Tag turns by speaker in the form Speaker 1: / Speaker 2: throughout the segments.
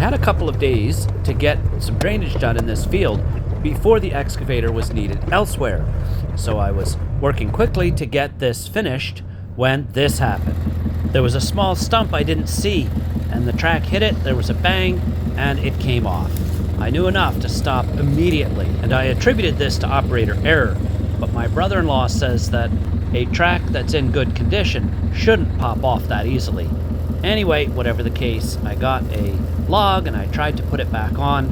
Speaker 1: had a couple of days to get some drainage done in this field before the excavator was needed elsewhere. So I was working quickly to get this finished when this happened. There was a small stump I didn't see, and the track hit it, there was a bang, and it came off. I knew enough to stop immediately, and I attributed this to operator error, but my brother-in-law says that a track that's in good condition shouldn't pop off that easily. Anyway, whatever the case, I got a log and I tried to put it back on,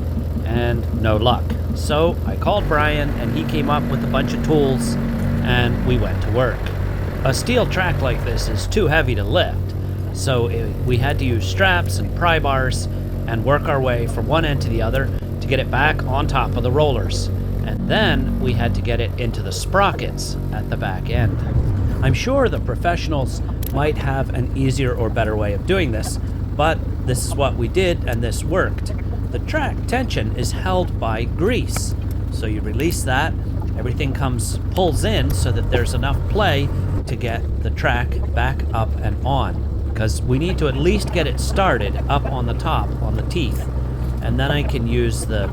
Speaker 1: and no luck. So I called Brian, and he came up with a bunch of tools, and we went to work. A steel track like this is too heavy to lift, so we had to use straps and pry bars and work our way from one end to the other to get it back on top of the rollers. And then we had to get it into the sprockets at the back end. I'm sure the professionals might have an easier or better way of doing this, but this is what we did, and this worked. The track tension is held by grease. So you release that, everything pulls in so that there's enough play to get the track back up and on, because we need to at least get it started up on the top, on the teeth, and then I can use the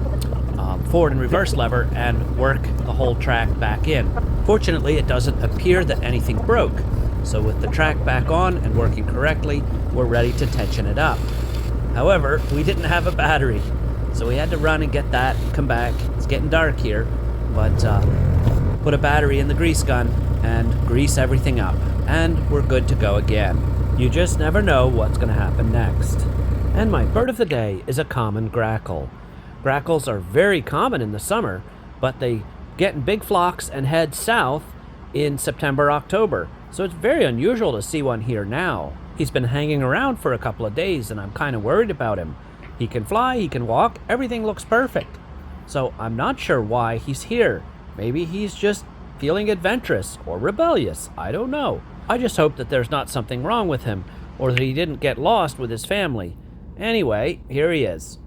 Speaker 1: forward and reverse lever and work the whole track back in. Fortunately, it doesn't appear that anything broke, so with the track back on and working correctly, we're ready to tension it up. However, we didn't have a battery, so we had to run and get that and come back. It's getting dark here, but put a battery in the grease gun and grease everything up, and we're good to go again. You just never know what's going to happen next. And my bird of the day is a common grackle. Grackles are very common in the summer, but they get in big flocks and head south in September, October. So it's very unusual to see one here now. He's been hanging around for a couple of days, and I'm kind of worried about him. He can fly, he can walk, everything looks perfect. So I'm not sure why he's here. Maybe he's just feeling adventurous or rebellious. I don't know. I just hope that there's not something wrong with him, or that he didn't get lost with his family. Anyway, here he is.